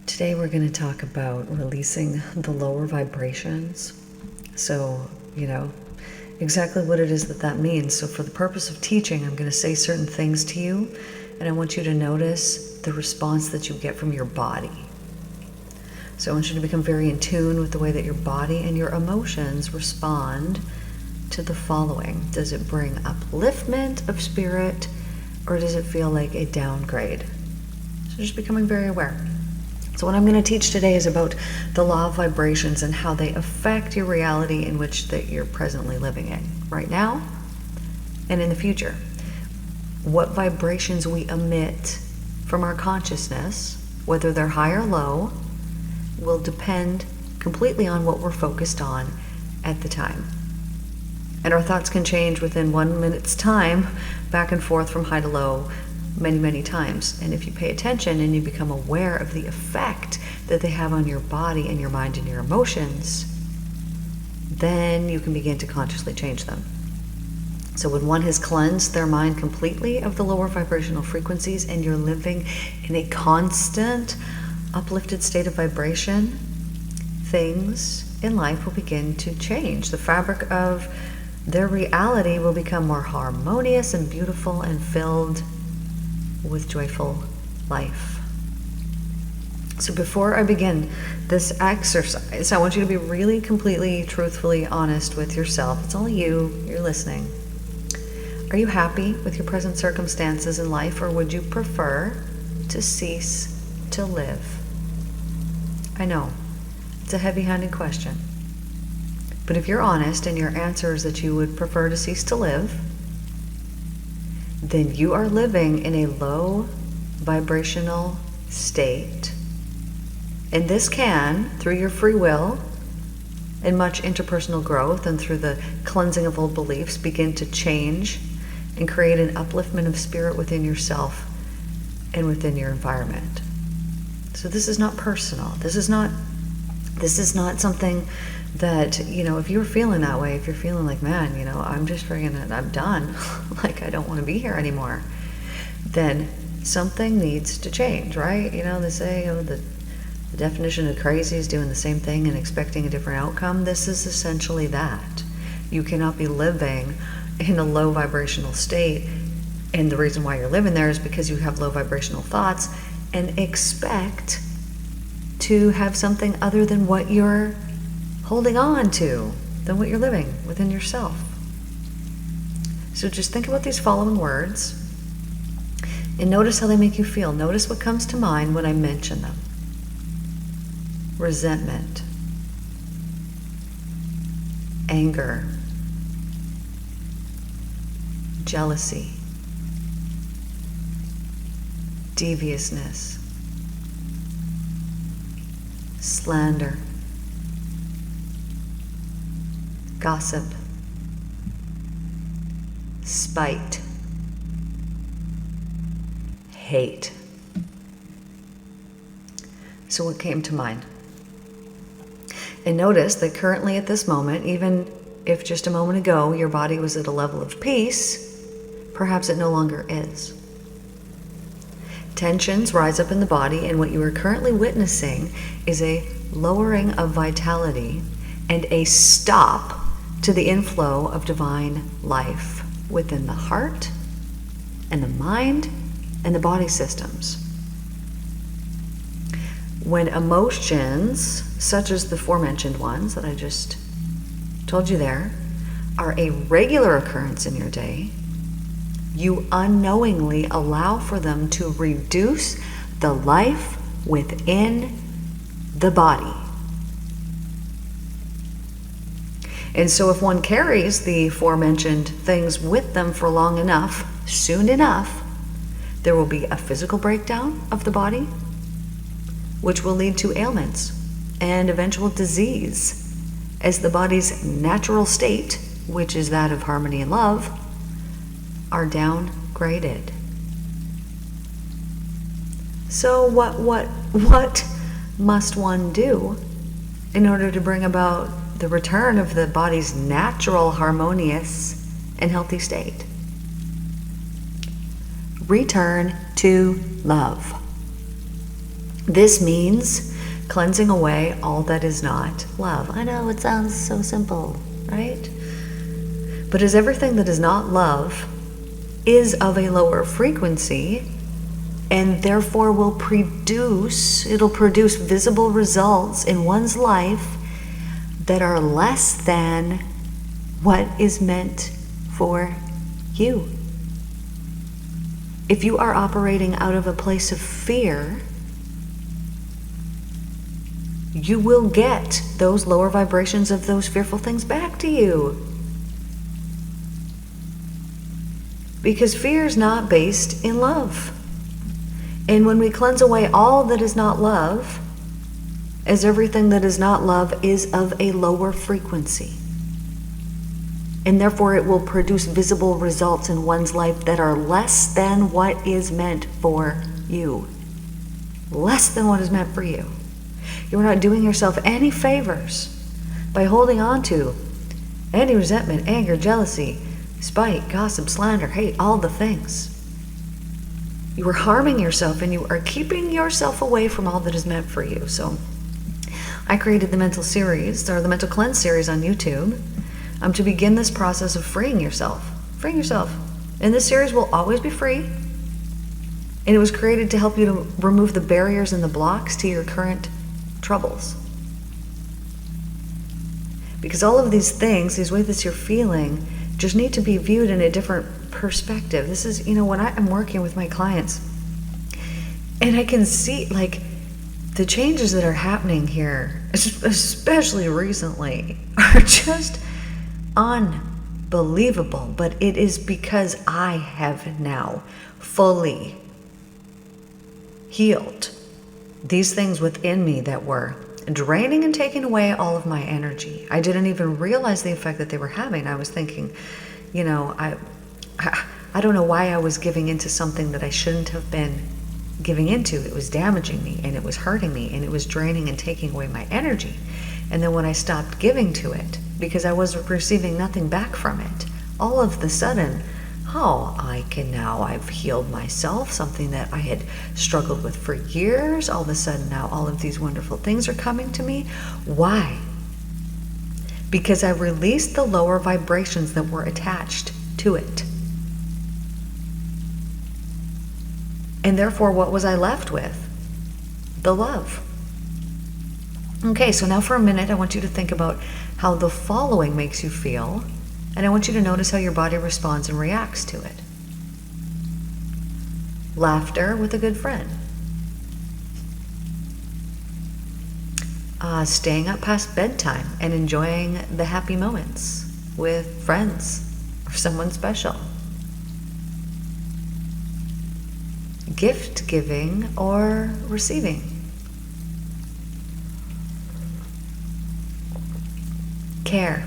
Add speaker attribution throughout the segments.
Speaker 1: Today we're going to talk about releasing the lower vibrations. So, exactly what it is that means. So for the purpose of teaching, I'm going to say certain things to you, and I want you to notice the response that you get from your body. So I want you to become very in tune with the way that your body and your emotions respond to the following. Does it bring upliftment of spirit, or does it feel like a downgrade? So just becoming very aware. So what I'm going to teach today is about the law of vibrations and how they affect your reality in which that you're presently living in right now and in the future. What vibrations we emit from our consciousness, whether they're high or low, will depend completely on what we're focused on at the time. And our thoughts can change within 1 minute's time, back and forth from high to low, many, many times. And if you pay attention and you become aware of the effect that they have on your body and your mind and your emotions, then you can begin to consciously change them. So when one has cleansed their mind completely of the lower vibrational frequencies and you're living in a constant uplifted state of vibration, things in life will begin to change. The fabric of their reality will become more harmonious and beautiful and filled with joyful life. So before I begin this exercise, I want you to be really completely, truthfully honest with yourself. It's only you're listening. Are you happy with your present circumstances in life, or would you prefer to cease to live? I know, it's a heavy-handed question. But if you're honest and your answer is that you would prefer to cease to live, then you are living in a low vibrational state. And this can, through your free will and much interpersonal growth and through the cleansing of old beliefs, begin to change and create an upliftment of spirit within yourself and within your environment. So this is not personal. This is not something that, if you're feeling that way, if you're feeling like, man, I'm done, like I don't want to be here anymore, then something needs to change, right? They say, the definition of crazy is doing the same thing and expecting a different outcome. This is essentially that. You cannot be living in a low vibrational state, and the reason why you're living there is because you have low vibrational thoughts, and expect to have something other than what you're holding on to, than what you're living within yourself. So just think about these following words and notice how they make you feel. Notice what comes to mind when I mention them. Resentment, anger, jealousy, deviousness, slander, gossip, spite, hate. So what came to mind? And notice that currently at this moment, even if just a moment ago your body was at a level of peace, perhaps it no longer is. Tensions rise up in the body, and what you are currently witnessing is a lowering of vitality and a stop to the inflow of divine life within the heart and the mind and the body systems. When emotions, such as the aforementioned ones that I just told you there, are a regular occurrence in your day, you unknowingly allow for them to reduce the life within the body. And so if one carries the aforementioned things with them for long enough, soon enough, there will be a physical breakdown of the body, which will lead to ailments and eventual disease, as the body's natural state, which is that of harmony and love, are downgraded. So what must one do in order to bring about the return of the body's natural, harmonious, and healthy state? Return to love. This means cleansing away all that is not love. I know it sounds so simple, right? But as everything that is not love is of a lower frequency, and therefore it'll produce visible results in one's life that are less than what is meant for you. If you are operating out of a place of fear, you will get those lower vibrations of those fearful things back to you. Because fear is not based in love. And when we cleanse away all that is not love, as everything that is not love is of a lower frequency. And therefore it will produce visible results in one's life that are less than what is meant for you. Less than what is meant for you. You're not doing yourself any favors by holding on to any resentment, anger, jealousy, spite, gossip, slander, hate, all the things. You are harming yourself, and you are keeping yourself away from all that is meant for you. So I created the mental series, or the mental cleanse series on YouTube, to begin this process of freeing yourself. Freeing yourself. And this series will always be free. And it was created to help you to remove the barriers and the blocks to your current troubles. Because all of these things, these ways that you're feeling, just need to be viewed in a different perspective. This is, when I'm working with my clients, and I can see, like, the changes that are happening here, especially recently, are just unbelievable. But it is because I have now fully healed these things within me that were draining and taking away all of my energy. I didn't even realize the effect that they were having. I was thinking, I don't know why I was giving into something that I shouldn't have been giving into. It was damaging me, and it was hurting me, and it was draining and taking away my energy. And then when I stopped giving to it, because I was receiving nothing back from it, all of the sudden, I've healed myself, something that I had struggled with for years. All of a sudden now all of these wonderful things are coming to me. Why? Because I released the lower vibrations that were attached to it. And therefore, what was I left with? The love. Okay, so now for a minute, I want you to think about how the following makes you feel. And I want you to notice how your body responds and reacts to it. Laughter with a good friend. Staying up past bedtime and enjoying the happy moments with friends or someone special. Gift giving or receiving. Care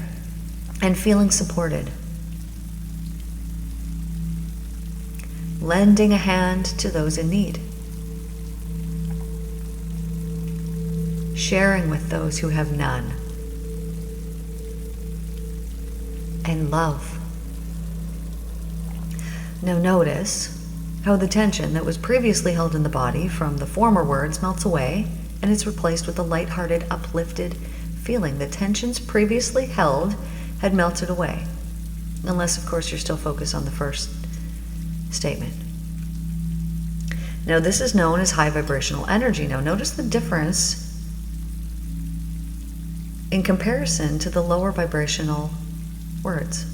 Speaker 1: and feeling supported. Lending a hand to those in need. Sharing with those who have none. And love. Now notice how the tension that was previously held in the body from the former words melts away, and it's replaced with a lighthearted, uplifted feeling. The tensions previously held had melted away, unless of course you're still focused on the first statement. Now this is known as high vibrational energy. Now notice the difference in comparison to the lower vibrational words.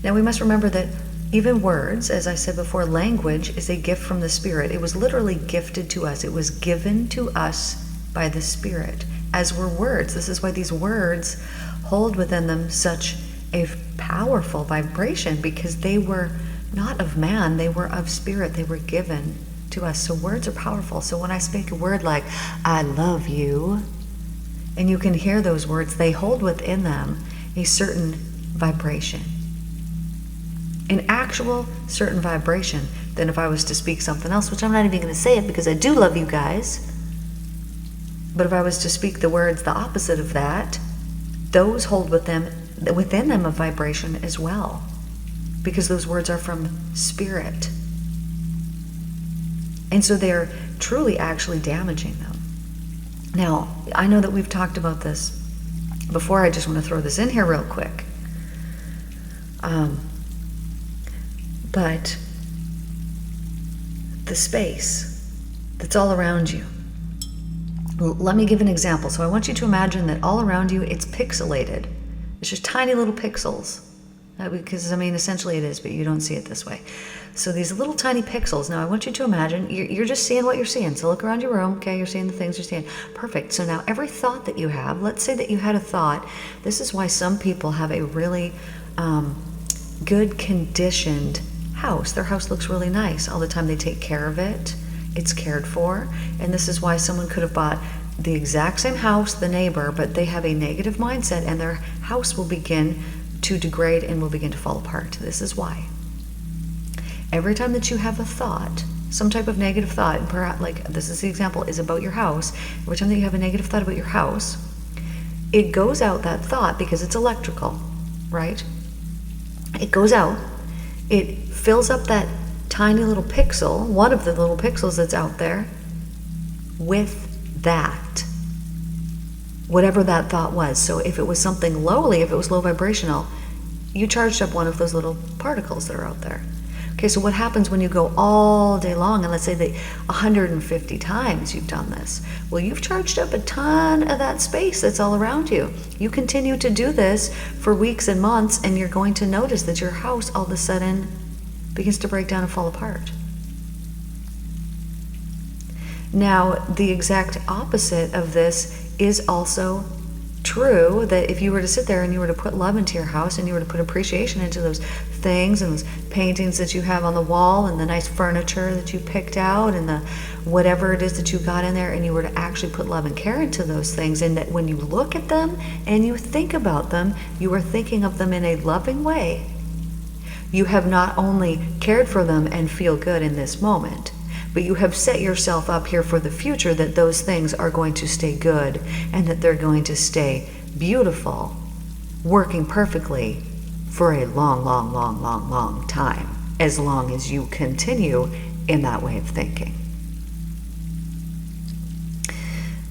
Speaker 1: Now we must remember that even words, as I said before, language is a gift from the Spirit. It was literally gifted to us. It was given to us by the Spirit, as were words. This is why these words hold within them such a powerful vibration, because they were not of man, they were of Spirit. They were given to us. So words are powerful. So when I speak a word like, I love you, and you can hear those words, they hold within them a certain vibration. An actual certain vibration than if I was to speak something else, which I'm not even going to say it because I do love you guys. But if I was to speak the words the opposite of that, those hold within them a vibration as well, because those words are from Spirit. And so they're truly actually damaging them. Now, I know that we've talked about this before. I just want to throw this in here real quick. But the space that's all around you. Let me give an example. So I want you to imagine that all around you, it's pixelated. It's just tiny little pixels. Because, I mean, essentially it is, but you don't see it this way. So these little tiny pixels. Now I want you to imagine, you're just seeing what you're seeing. So look around your room, okay? You're seeing the things you're seeing. Perfect. So now every thought that you have, let's say that you had a thought. This is why some people have a really good conditioned house. Their house looks really nice. All the time they take care of it. It's cared for. And this is why someone could have bought the exact same house, the neighbor, but they have a negative mindset and their house will begin to degrade and will begin to fall apart. This is why. Every time that you have a thought, some type of negative thought, and perhaps, like this is the example, is about your house. Every time that you have a negative thought about your house, it goes out, that thought, because it's electrical, right? It goes out, it fills up that tiny little pixel, one of the little pixels that's out there, with that. Whatever that thought was. So if it was something lowly, if it was low vibrational, you charged up one of those little particles that are out there. Okay, so what happens when you go all day long, and let's say that 150 times you've done this? Well, you've charged up a ton of that space that's all around you. You continue to do this for weeks and months, and you're going to notice that your house all of a sudden begins to break down and fall apart. Now, the exact opposite of this is also true, that if you were to sit there and you were to put love into your house and you were to put appreciation into those things and those paintings that you have on the wall and the nice furniture that you picked out and the whatever it is that you got in there, and you were to actually put love and care into those things, and that when you look at them and you think about them, you are thinking of them in a loving way. You have not only cared for them and feel good in this moment, but you have set yourself up here for the future, that those things are going to stay good and that they're going to stay beautiful, working perfectly for a long, long, long, long, long time, as long as you continue in that way of thinking.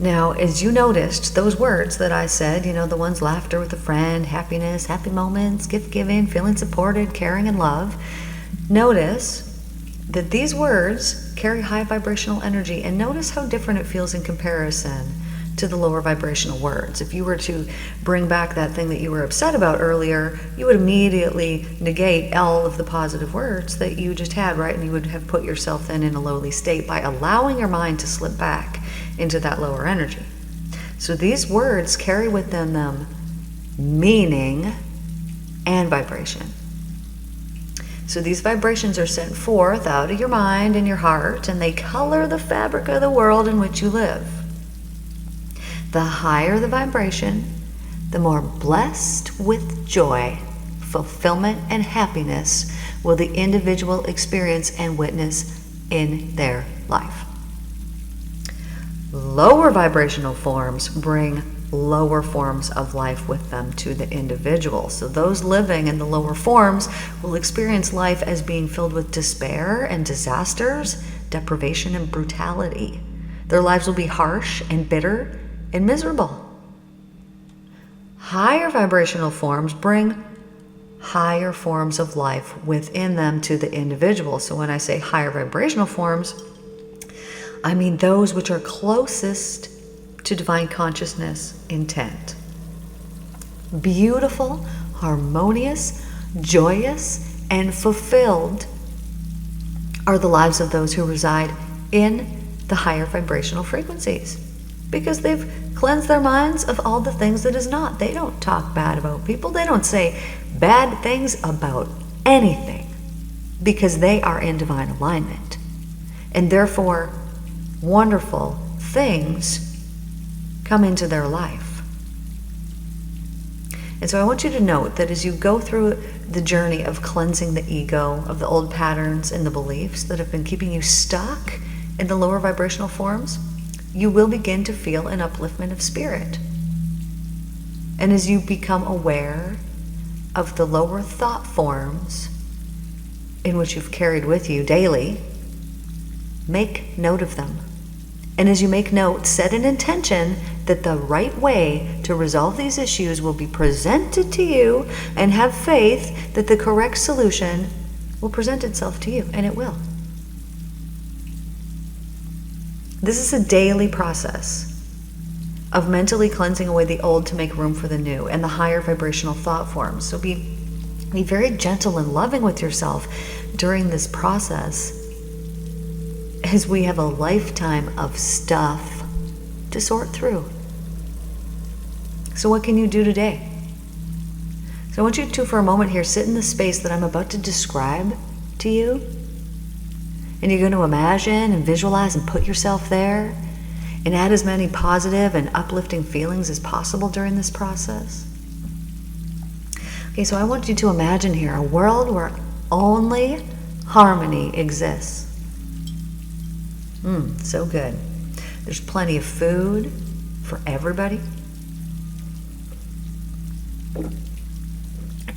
Speaker 1: Now, as you noticed, those words that I said, you know, the ones laughter with a friend, happiness, happy moments, gift giving, feeling supported, caring, and love, notice that these words carry high vibrational energy, and notice how different it feels in comparison to the lower vibrational words. If you were to bring back that thing that you were upset about earlier, you would immediately negate all of the positive words that you just had, right? And you would have put yourself then in a lowly state by allowing your mind to slip back into that lower energy. So these words carry within them meaning and vibration. So these vibrations are sent forth out of your mind and your heart, and they color the fabric of the world in which you live. The higher the vibration, the more blessed with joy, fulfillment, and happiness will the individual experience and witness in their life. Lower vibrational forms bring lower forms of life with them to the individual. So those living in the lower forms will experience life as being filled with despair and disasters, deprivation and brutality. Their lives will be harsh and bitter and miserable. Higher vibrational forms bring higher forms of life within them to the individual. So when I say higher vibrational forms, I mean those which are closest to divine consciousness intent. Beautiful, harmonious, joyous, and fulfilled are the lives of those who reside in the higher vibrational frequencies, because they've cleansed their minds of all the things that is not. They don't talk bad about people. They don't say bad things about anything, because they are in divine alignment. And therefore, wonderful things come into their life. And so I want you to note that as you go through the journey of cleansing the ego of the old patterns and the beliefs that have been keeping you stuck in the lower vibrational forms, you will begin to feel an upliftment of spirit. And as you become aware of the lower thought forms in which you've carried with you daily, make note of them. And as you make note, set an intention that the right way to resolve these issues will be presented to you, and have faith that the correct solution will present itself to you, and it will. This is a daily process of mentally cleansing away the old to make room for the new and the higher vibrational thought forms. So be very gentle and loving with yourself during this process, as we have a lifetime of stuff to sort through. So what can you do today? So I want you to, for a moment here, sit in the space that I'm about to describe to you. And you're going to imagine and visualize and put yourself there, and add as many positive and uplifting feelings as possible during this process. Okay, so I want you to imagine here a world where only harmony exists. So good. There's plenty of food for everybody.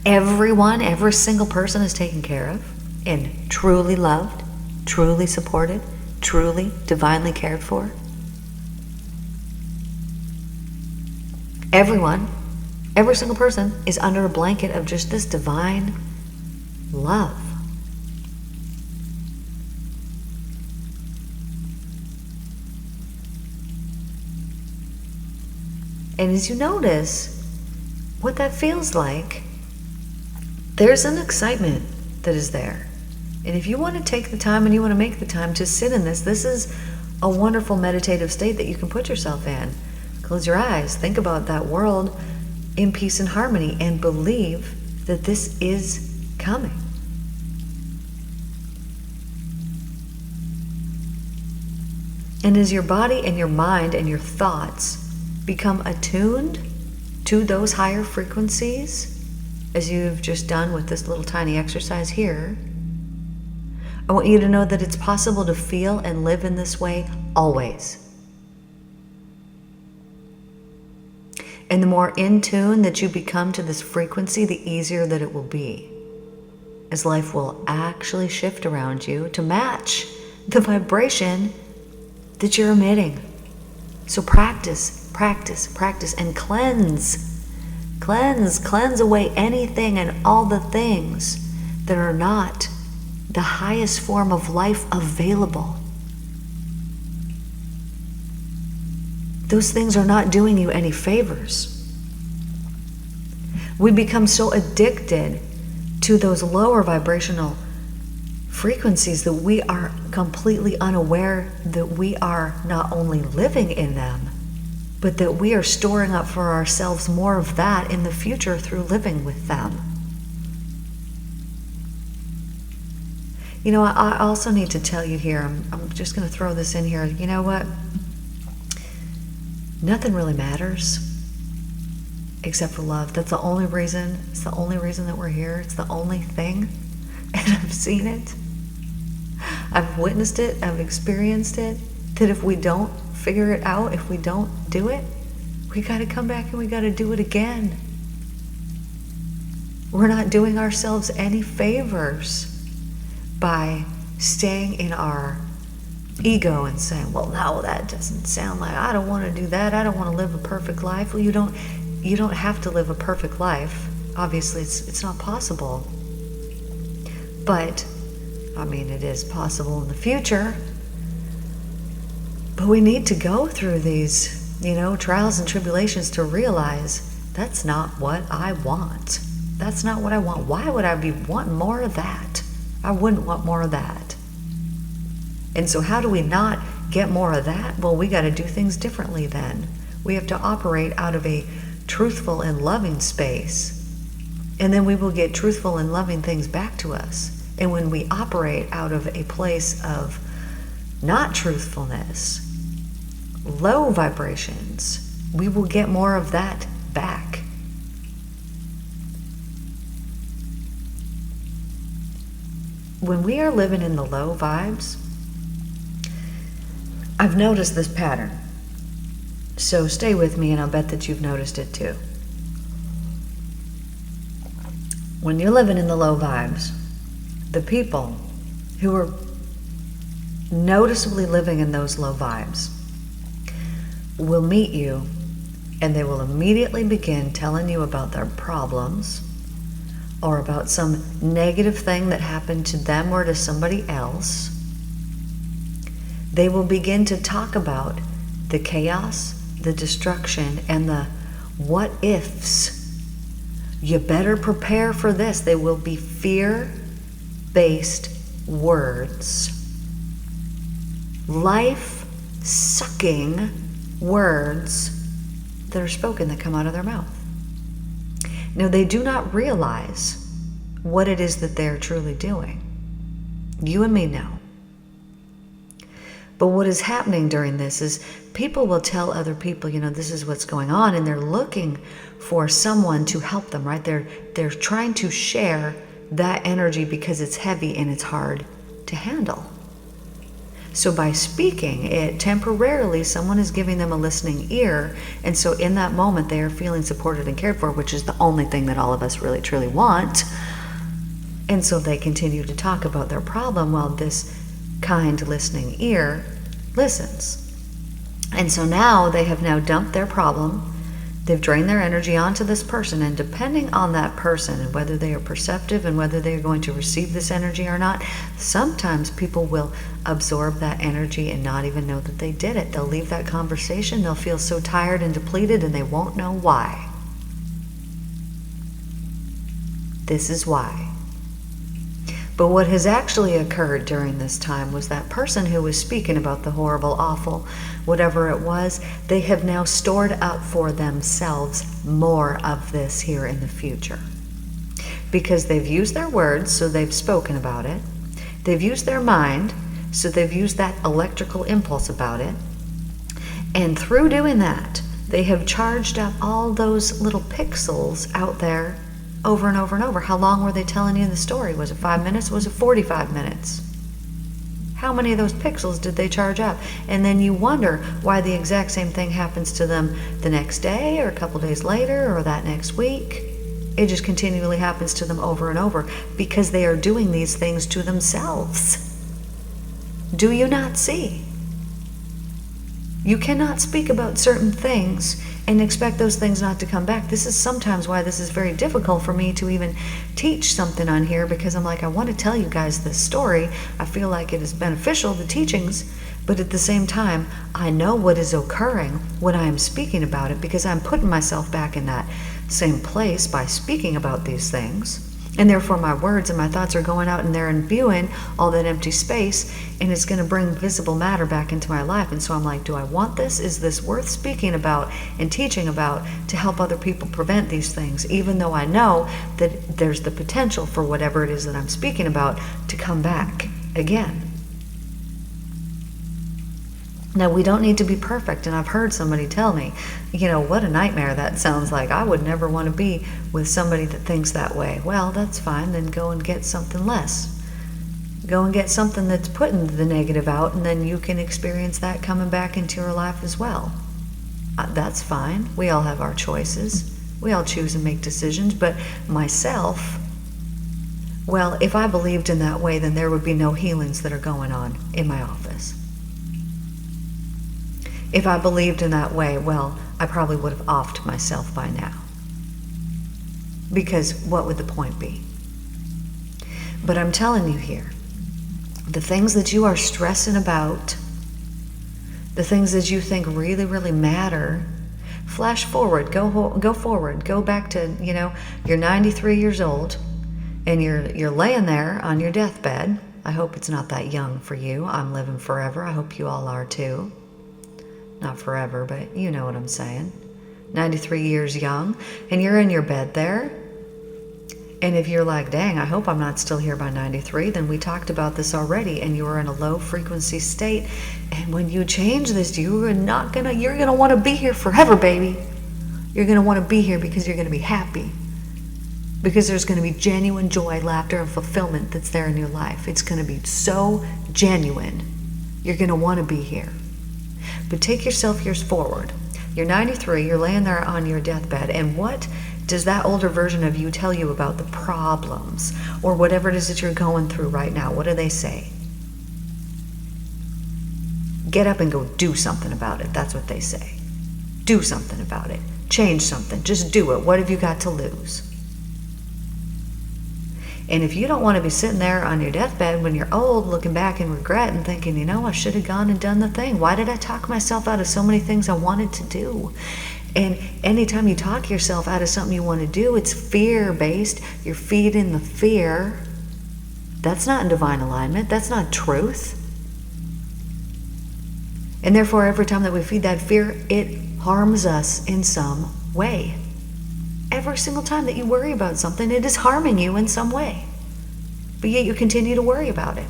Speaker 1: Everyone, every single person is taken care of and truly loved, truly supported, truly divinely cared for. Everyone, every single person is under a blanket of just this divine love. And as you notice what that feels like, there's an excitement that is there. And if you want to take the time and you want to make the time to sit in this is a wonderful meditative state that you can put yourself in. Close your eyes, think about that world in peace and harmony, and believe that this is coming. And as your body and your mind and your thoughts become attuned to those higher frequencies, as you've just done with this little tiny exercise here, I want you to know that it's possible to feel and live in this way always. And the more in tune that you become to this frequency, the easier that it will be, as life will actually shift around you to match the vibration that you're emitting. So practice, practice, practice, and cleanse away anything and all the things that are not the highest form of life available. Those things are not doing you any favors. We become so addicted to those lower vibrational frequencies that we are completely unaware that we are not only living in them, but that we are storing up for ourselves more of that in the future through living with them. You know, I also need to tell you here, I'm just going to throw this in here. You know what? Nothing really matters except for love. That's the only reason. It's the only reason that we're here. It's the only thing. And I've seen it. I've witnessed it. I've experienced it. That if we don't figure it out, if we don't do it, we got to come back and we got to do it again. We're not doing ourselves any favors by staying in our ego and saying, well, no, that doesn't sound like, I don't want to do that. I don't want to live a perfect life. Well, you don't have to live a perfect life. Obviously, it's not possible. But, I mean, it is possible in the future. But we need to go through these, trials and tribulations to realize that's not what I want. That's not what I want. Why would I be wanting more of that? I wouldn't want more of that. And so how do we not get more of that? Well, we got to do things differently then. We have to operate out of a truthful and loving space. And then we will get truthful and loving things back to us. And when we operate out of a place of not truthfulness, low vibrations, we will get more of that back. When we are living in the low vibes, I've noticed this pattern. So stay with me and I'll bet that you've noticed it too. When you're living in the low vibes, the people who are noticeably living in those low vibes will meet you, and they will immediately begin telling you about their problems or about some negative thing that happened to them or to somebody else. They will begin to talk about the chaos, the destruction, and the what ifs. You better prepare for this. They will be fear-based words. Life-sucking words that are spoken that come out of their mouth. Now, they do not realize what it is that they're truly doing. You and me know. But what is happening during this is people will tell other people, this is what's going on, and they're looking for someone to help them, right? They're trying to share that energy because it's heavy and it's hard to handle. So by speaking it temporarily, someone is giving them a listening ear, and so in that moment they are feeling supported and cared for, which is the only thing that all of us really truly want. And so they continue to talk about their problem while this kind listening ear listens. And so now they have now dumped their problem. They've drained their energy onto this person, and depending on that person and whether they are perceptive and whether they are going to receive this energy or not, sometimes people will absorb that energy and not even know that they did it. They'll leave that conversation, they'll feel so tired and depleted, and they won't know why. This is why. But what has actually occurred during this time was that person who was speaking about the horrible, awful, whatever it was, they have now stored up for themselves more of this here in the future. Because they've used their words, so they've spoken about it. They've used their mind, so they've used that electrical impulse about it. And through doing that, they have charged up all those little pixels out there over and over and over. How long were they telling you the story? Was it 5 minutes? Was it 45 minutes? How many of those pixels did they charge up? And then you wonder why the exact same thing happens to them the next day or a couple days later or that next week. It just continually happens to them over and over because they are doing these things to themselves. Do you not see? You cannot speak about certain things and expect those things not to come back. This is sometimes why this is very difficult for me to even teach something on here, because I'm like, I want to tell you guys this story. I feel like it is beneficial, the teachings, but at the same time, I know what is occurring when I am speaking about it, because I'm putting myself back in that same place by speaking about these things. And therefore my words and my thoughts are going out and they're imbuing all that empty space, and it's going to bring visible matter back into my life. And so I'm like, do I want this? Is this worth speaking about and teaching about to help other people prevent these things, even though I know that there's the potential for whatever it is that I'm speaking about to come back again? Now, we don't need to be perfect, and I've heard somebody tell me, what a nightmare that sounds like. I would never want to be with somebody that thinks that way. Well, that's fine, then go and get something less. Go and get something that's putting the negative out, and then you can experience that coming back into your life as well. That's fine. We all have our choices. We all choose and make decisions, but myself, well, if I believed in that way, then there would be no healings that are going on in my office. If I believed in that way, well, I probably would have offed myself by now. Because what would the point be? But I'm telling you here, the things that you are stressing about, the things that you think really, really matter, flash forward, go forward, go back to, you're 93 years old, and you're laying there on your deathbed. I hope it's not that young for you. I'm living forever. I hope you all are too. Not forever, but you know what I'm saying. 93 years young, and you're in your bed there. And if you're like, dang, I hope I'm not still here by 93, then we talked about this already, and you are in a low frequency state. And when you change this, you're gonna want to be here forever, baby. You're gonna want to be here because you're gonna be happy. Because there's gonna be genuine joy, laughter, and fulfillment that's there in your life. It's gonna be so genuine. You're gonna want to be here. But take yourself years forward. You're 93, you're laying there on your deathbed, and what does that older version of you tell you about the problems or whatever it is that you're going through right now? What do they say? Get up and go do something about it. That's what they say. Do something about it. Change something. Just do it. What have you got to lose? And if you don't want to be sitting there on your deathbed when you're old, looking back in regret and thinking, you know, I should have gone and done the thing. Why did I talk myself out of so many things I wanted to do? And anytime you talk yourself out of something you want to do, it's fear-based. You're feeding the fear. That's not in divine alignment. That's not truth. And therefore, every time that we feed that fear, it harms us in some way. Every single time that you worry about something, it is harming you in some way. But yet you continue to worry about it.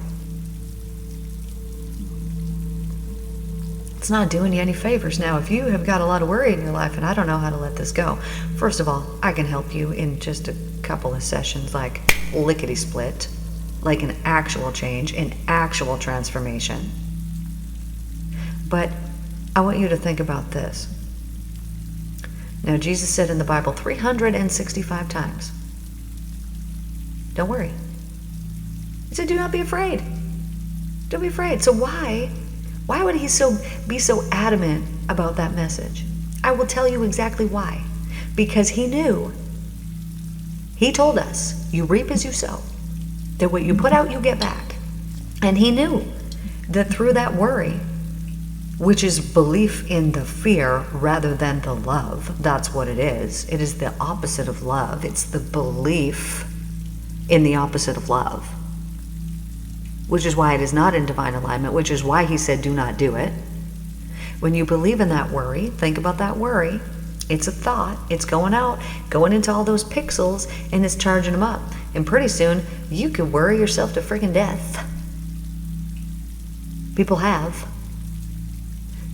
Speaker 1: It's not doing you any favors. Now, if you have got a lot of worry in your life and I don't know how to let this go, first of all, I can help you in just a couple of sessions, like lickety-split, like an actual change, an actual transformation. But I want you to think about this. Now, Jesus said in the Bible 365 times, don't worry. He said, do not be afraid. Don't be afraid. So why would he be so adamant about that message? I will tell you exactly why. Because he knew, he told us, you reap as you sow, that what you put out, you get back. And he knew that through that worry, which is belief in the fear rather than the love. That's what it is. It is the opposite of love. It's the belief in the opposite of love, which is why it is not in divine alignment, which is why he said, do not do it. When you believe in that worry, think about that worry. It's a thought. It's going out, going into all those pixels, and it's charging them up. And pretty soon, you could worry yourself to freaking death. People have.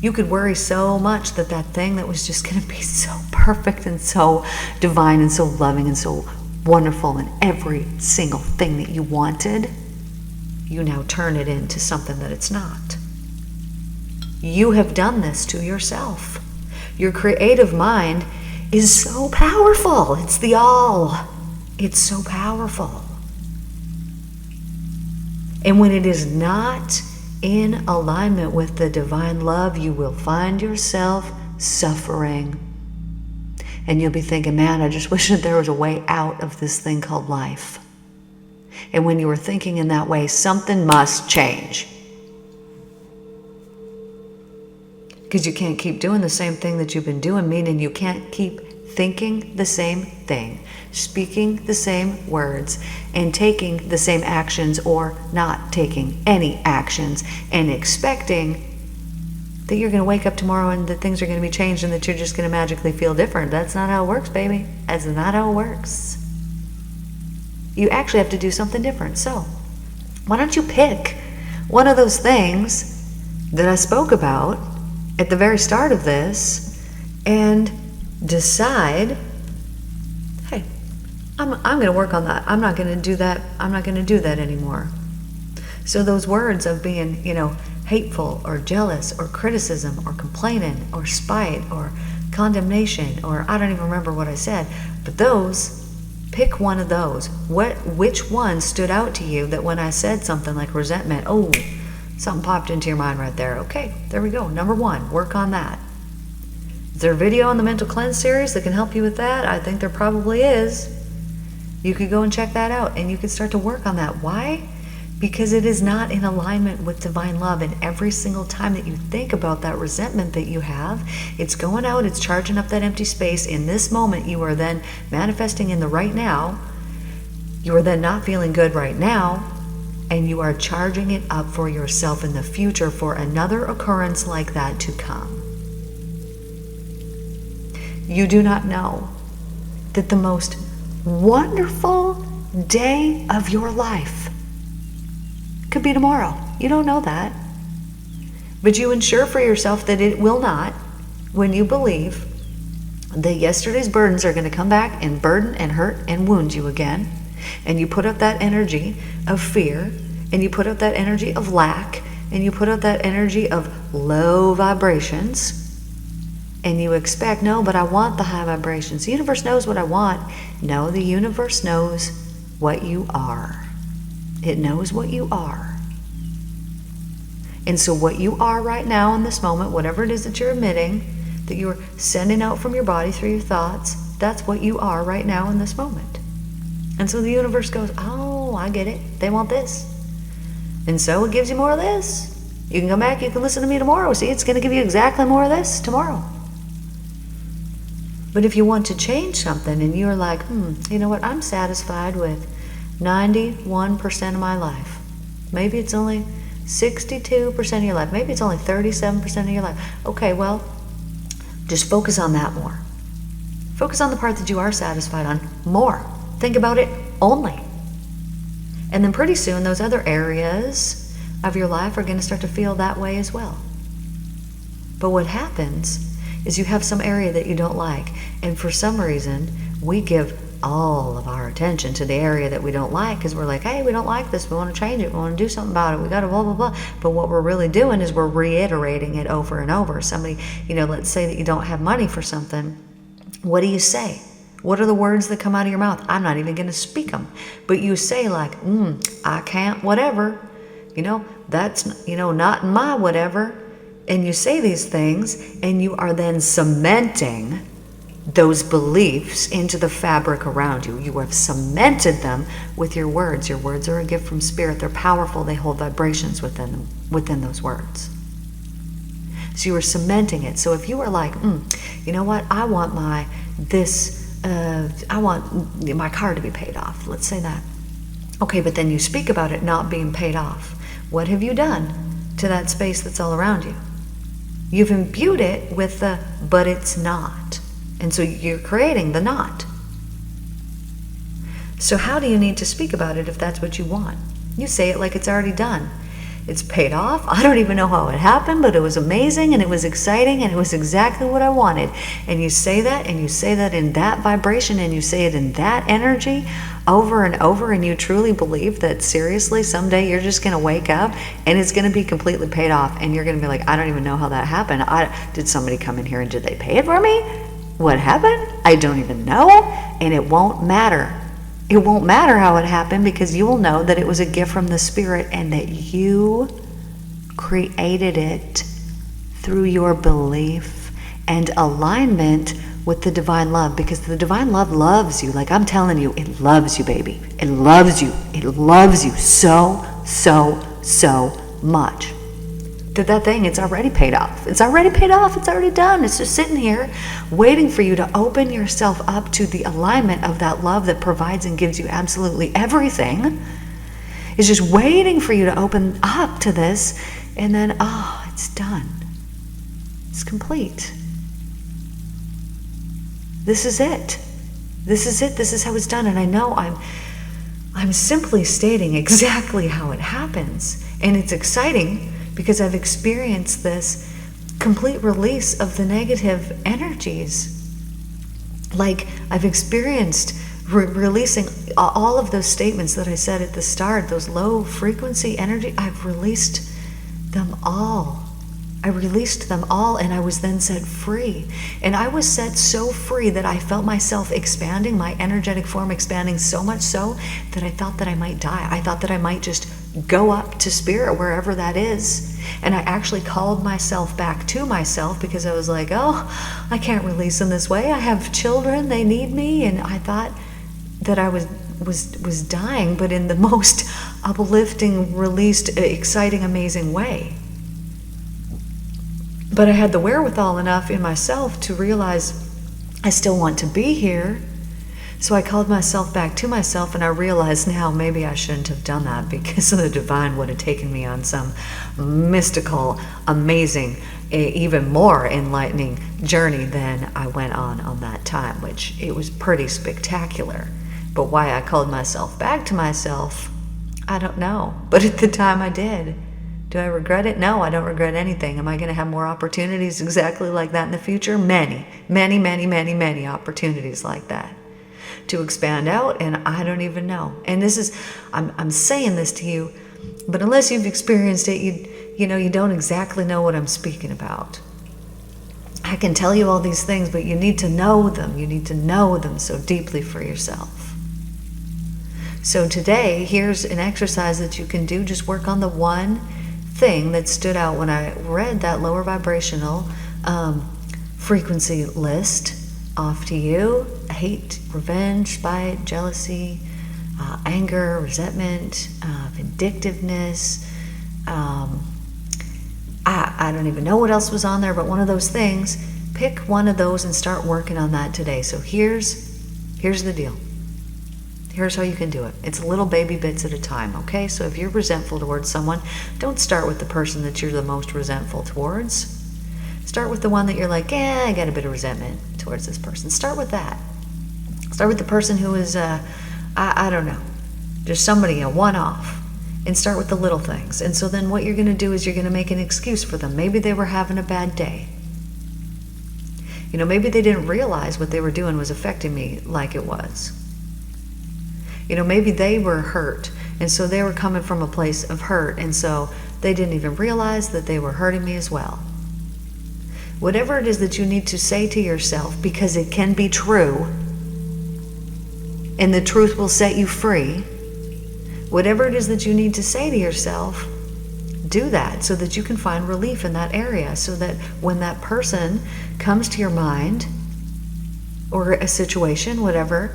Speaker 1: You could worry so much that that thing that was just going to be so perfect and so divine and so loving and so wonderful and every single thing that you wanted, you now turn it into something that it's not. You have done this to yourself. Your creative mind is so powerful. It's the all. It's so powerful. And when it is not in alignment with the divine love, you will find yourself suffering. And you'll be thinking, man, I just wish that there was a way out of this thing called life. And when you were thinking in that way, something must change. Because you can't keep doing the same thing that you've been doing, meaning you can't keep thinking the same thing, speaking the same words, and taking the same actions or not taking any actions and expecting that you're going to wake up tomorrow and that things are going to be changed and that you're just going to magically feel different. That's not how it works, baby. That's not how it works. You actually have to do something different. So why don't you pick one of those things that I spoke about at the very start of this and decide, hey, I'm going to work on that. I'm not going to do that. I'm not going to do that anymore. So those words of being, hateful or jealous or criticism or complaining or spite or condemnation, or I don't even remember what I said, but those, pick one of those. Which one stood out to you that when I said something like resentment, oh, something popped into your mind right there. Okay, there we go. Number one, work on that. Is there a video on the Mental Cleanse series that can help you with that? I think there probably is. You could go and check that out and you could start to work on that. Why? Because it is not in alignment with divine love, and every single time that you think about that resentment that you have, it's going out, it's charging up that empty space. In this moment, you are then manifesting in the right now. You are then not feeling good right now, and you are charging it up for yourself in the future for another occurrence like that to come. You do not know that the most wonderful day of your life could be tomorrow. You don't know that. But you ensure for yourself that it will not when you believe that yesterday's burdens are going to come back and burden and hurt and wound you again. And you put up that energy of fear, and you put up that energy of lack, and you put up that energy of low vibrations, and you expect, no, but I want the high vibrations. The universe knows what I want. No, the universe knows what you are. It knows what you are. And so what you are right now in this moment, whatever it is that you're emitting, that you're sending out from your body through your thoughts. That's what you are right now in this moment. And so the universe goes, oh, I get it. They want this. And so it gives you more of this. You can come back, you can listen to me tomorrow. See, it's going to give you exactly more of this tomorrow. But if you want to change something and you're like, you know what, I'm satisfied with 91% of my life. Maybe it's only 62% of your life. Maybe it's only 37% of your life. Okay, well, just focus on that more. Focus on the part that you are satisfied on more. Think about it only. And then pretty soon those other areas of your life are going to start to feel that way as well. But what happens is you have some area that you don't like, and for some reason we give all of our attention to the area that we don't like because we're like, hey, we don't like this, we want to change it, we want to do something about it, we got to blah blah blah. But what we're really doing is we're reiterating it over and over. Somebody, let's say that you don't have money for something. What do you say? What are the words that come out of your mouth? I'm not even going to speak them, but you say like, I can't, whatever, that's not in my whatever. And you say these things, and you are then cementing those beliefs into the fabric around you. You have cemented them with your words. Your words are a gift from spirit. They're powerful. They hold vibrations within those words. So you are cementing it. So if you are like, you know what, I want my car to be paid off. Let's say that. Okay, but then you speak about it not being paid off. What have you done to that space that's all around you? You've imbued it with the, but it's not. And so you're creating the not. So how do you need to speak about it if that's what you want? You say it like it's already done. It's paid off. I don't even know how it happened, but it was amazing and it was exciting and it was exactly what I wanted. And you say that, and you say that in that vibration, and you say it in that energy over and over, and you truly believe that seriously someday you're just going to wake up and it's going to be completely paid off, and you're going to be like, I don't even know how that happened. Did somebody come in here and did they pay it for me? What happened? I don't even know. And it won't matter. It won't matter how it happened, because you will know that it was a gift from the spirit and that you created it through your belief and alignment with the divine love, because the divine love loves you. Like I'm telling you, it loves you, baby. It loves you. It loves you so, so, so much. That thing, it's already paid off. It's already paid off. It's already done. It's just sitting here waiting for you to open yourself up to the alignment of that love that provides and gives you absolutely everything. It's just waiting for you to open up to this, and then, it's done. It's complete. This is it. This is it. This is how it's done. And I know I'm simply stating exactly how it happens. And it's exciting, because I've experienced this complete release of the negative energies. Like I've experienced releasing all of those statements that I said at the start, those low frequency energy. I've released them all. I released them all, and I was then set free. And I was set so free that I felt myself expanding, my energetic form expanding so much so that I thought that I might die. I thought that I might just go up to spirit, wherever that is. And I actually called myself back to myself, because I was like, I can't release them this way. I have children, they need me. And I thought that I was dying, but in the most uplifting, released, exciting, amazing way. But I had the wherewithal enough in myself to realize I still want to be here. So I called myself back to myself, and I realized now maybe I shouldn't have done that, because the divine would have taken me on some mystical, amazing, even more enlightening journey than I went on that time, which it was pretty spectacular. But why I called myself back to myself, I don't know. But at the time I did. Do I regret it? No, I don't regret anything. Am I going to have more opportunities exactly like that in the future? Many, many, many, many, many opportunities like that to expand out, and I don't even know. And this is, I'm saying this to you, but unless you've experienced it, you don't exactly know what I'm speaking about. I can tell you all these things, but you need to know them. You need to know them so deeply for yourself. So today, here's an exercise that you can do. Just work on the one thing that stood out when I read that lower vibrational frequency list off to you: hate, revenge, spite, jealousy, anger, resentment, vindictiveness. I don't even know what else was on there, but one of those things. Pick one of those and start working on that today. So here's the deal. Here's how you can do it. It's little baby bits at a time, okay? So if you're resentful towards someone, don't start with the person that you're the most resentful towards. Start with the one that you're like, I got a bit of resentment towards this person. Start with that. Start with the person who is, I don't know, just somebody, a one-off. And start with the little things. And so then what you're going to do is you're going to make an excuse for them. Maybe they were having a bad day. Maybe they didn't realize what they were doing was affecting me like it was. Maybe they were hurt, and so they were coming from a place of hurt, and so they didn't even realize that they were hurting me as well. Whatever it is that you need to say to yourself, because it can be true, and the truth will set you free, whatever it is that you need to say to yourself, do that so that you can find relief in that area, so that when that person comes to your mind, or a situation, whatever,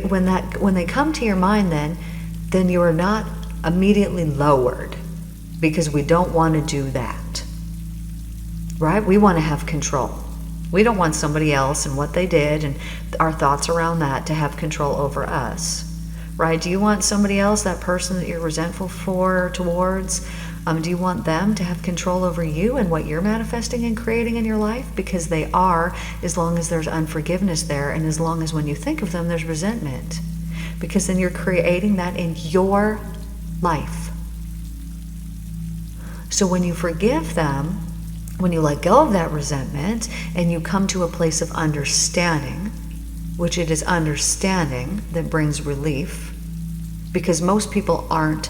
Speaker 1: when they come to your mind, then you are not immediately lowered, because we don't want to do that, right? We want to have control. We don't want somebody else and what they did and our thoughts around that to have control over us, right? Do you want somebody else, that person that you're resentful towards, do you want them to have control over you and what you're manifesting and creating in your life? Because they are, as long as there's unforgiveness there, and as long as when you think of them, there's resentment. Because then you're creating that in your life. So when you forgive them, when you let go of that resentment, and you come to a place of understanding, which it is understanding that brings relief, because most people aren't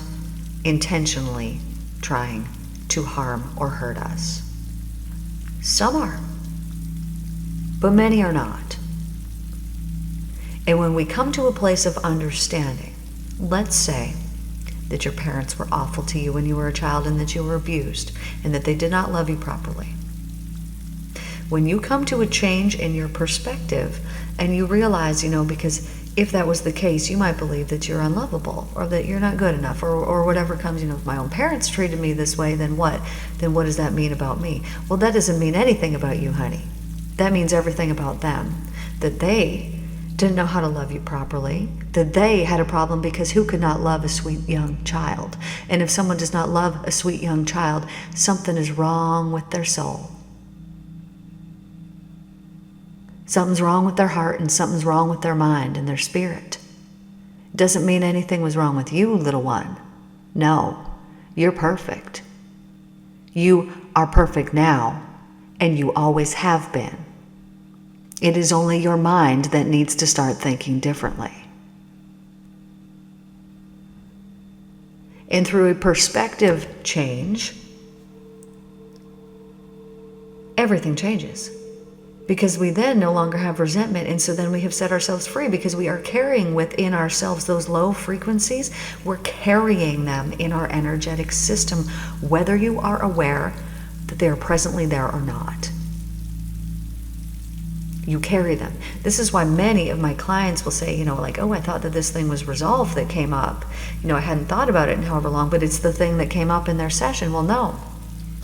Speaker 1: intentionally trying to harm or hurt us. Some are, but many are not. And when we come to a place of understanding, let's say that your parents were awful to you when you were a child, and that you were abused, and that they did not love you properly. When you come to a change in your perspective, and you realize, because if that was the case, you might believe that you're unlovable, or that you're not good enough, or whatever comes, if my own parents treated me this way, then what? Then what does that mean about me? Well, that doesn't mean anything about you, honey. That means everything about them. That they didn't know how to love you properly, that they had a problem, because who could not love a sweet young child? And if someone does not love a sweet young child, something is wrong with their soul. Something's wrong with their heart, and something's wrong with their mind and their spirit. It doesn't mean anything was wrong with you, little one. No, you're perfect. You are perfect now, and you always have been. It is only your mind that needs to start thinking differently. And through a perspective change, everything changes. Because we then no longer have resentment, and so then we have set ourselves free, because we are carrying within ourselves those low frequencies. We're carrying them in our energetic system, whether you are aware that they are presently there or not. You carry them. This is why many of my clients will say, I thought that this thing was resolved that came up. I hadn't thought about it in however long, but it's the thing that came up in their session. Well, no.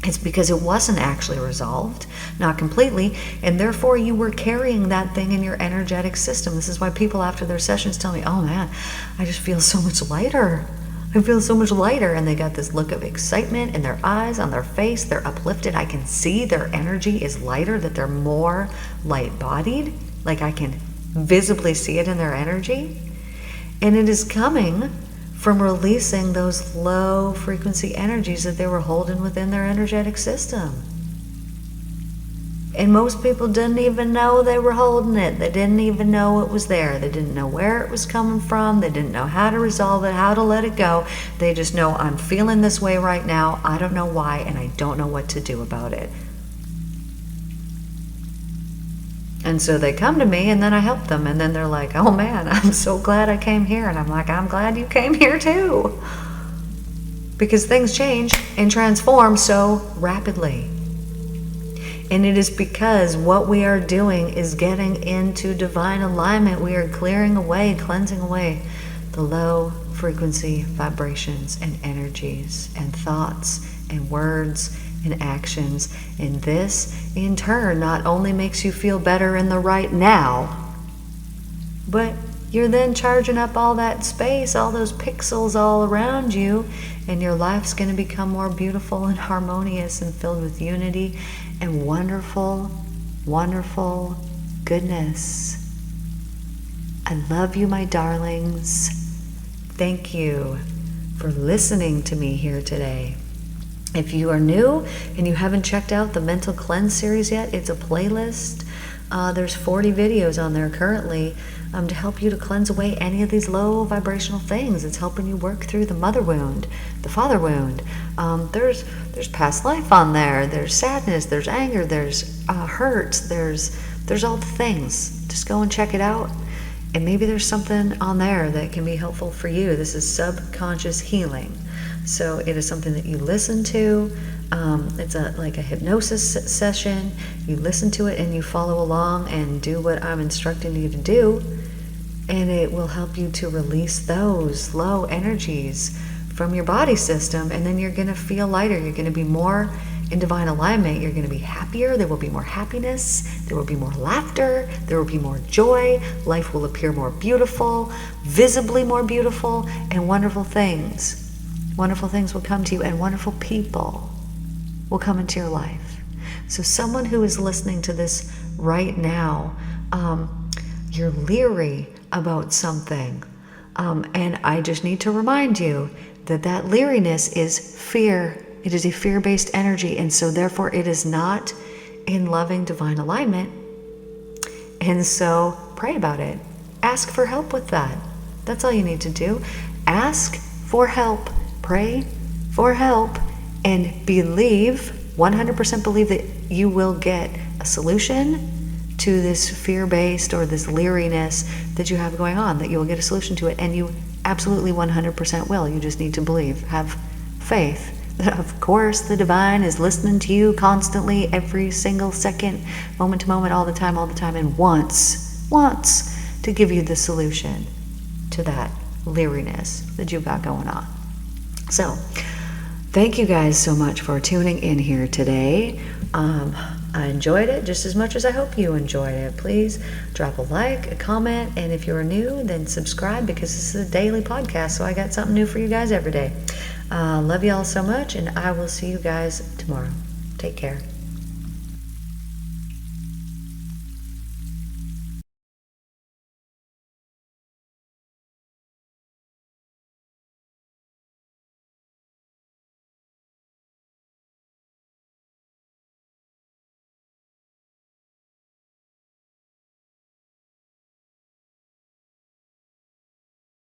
Speaker 1: It's because it wasn't actually resolved, not completely, and therefore you were carrying that thing in your energetic system. This is why people after their sessions tell me, oh man, I just feel so much lighter. I feel so much lighter. And they got this look of excitement in their eyes, on their face. They're uplifted. I can see their energy is lighter, that they're more light-bodied. Like I can visibly see it in their energy. And it is coming from releasing those low frequency energies that they were holding within their energetic system. And most people didn't even know they were holding it. They didn't even know it was there. They didn't know where it was coming from. They didn't know how to resolve it, how to let it go. They just know, I'm feeling this way right now. I don't know why, and I don't know what to do about it. And so they come to me, and then I help them, and then they're like, oh man, I'm so glad I came here. And I'm like, I'm glad you came here too. Because things change and transform so rapidly. And it is because what we are doing is getting into divine alignment. We are clearing away, cleansing away the low frequency vibrations and energies and thoughts and words and actions. And this, in turn, not only makes you feel better in the right now, but you're then charging up all that space, all those pixels all around you, and your life's going to become more beautiful and harmonious and filled with unity and wonderful, wonderful goodness. I love you, my darlings. Thank you for listening to me here today. If you are new and you haven't checked out the Mental Cleanse series yet, it's a playlist. There's 40 videos on there currently to help you to cleanse away any of these low vibrational things. It's helping you work through the mother wound, the father wound. There's past life on there. There's sadness. There's anger. There's hurt. There's all the things. Just go and check it out. And maybe there's something on there that can be helpful for you. This is subconscious healing. So it is something that you listen to. It's like a hypnosis session. You listen to it and you follow along and do what I'm instructing you to do. And it will help you to release those low energies from your body system. And then you're going to feel lighter. You're going to be more in divine alignment. You're going to be happier. There will be more happiness. There will be more laughter. There will be more joy. Life will appear more beautiful, visibly more beautiful, and wonderful things. Wonderful things will come to you, and wonderful people will come into your life. So someone who is listening to this right now, you're leery about something. And I just need to remind you that leeriness is fear. It is a fear-based energy, and so therefore it is not in loving divine alignment. And so pray about it. Ask for help with that. That's all you need to do. Ask for help. Pray for help and believe, 100% believe that you will get a solution to this fear-based or this leeriness that you have going on, that you will get a solution to it, and you absolutely 100% will. You just need to believe. Have faith. Of course, the divine is listening to you constantly, every single second, moment to moment, all the time, and wants to give you the solution to that leeriness that you've got going on. So, thank you guys so much for tuning in here today. I enjoyed it just as much as I hope you enjoyed it. Please drop a like, a comment, and if you're new, then subscribe, because this is a daily podcast, so I got something new for you guys every day. Love you all so much, and I will see you guys tomorrow. Take care.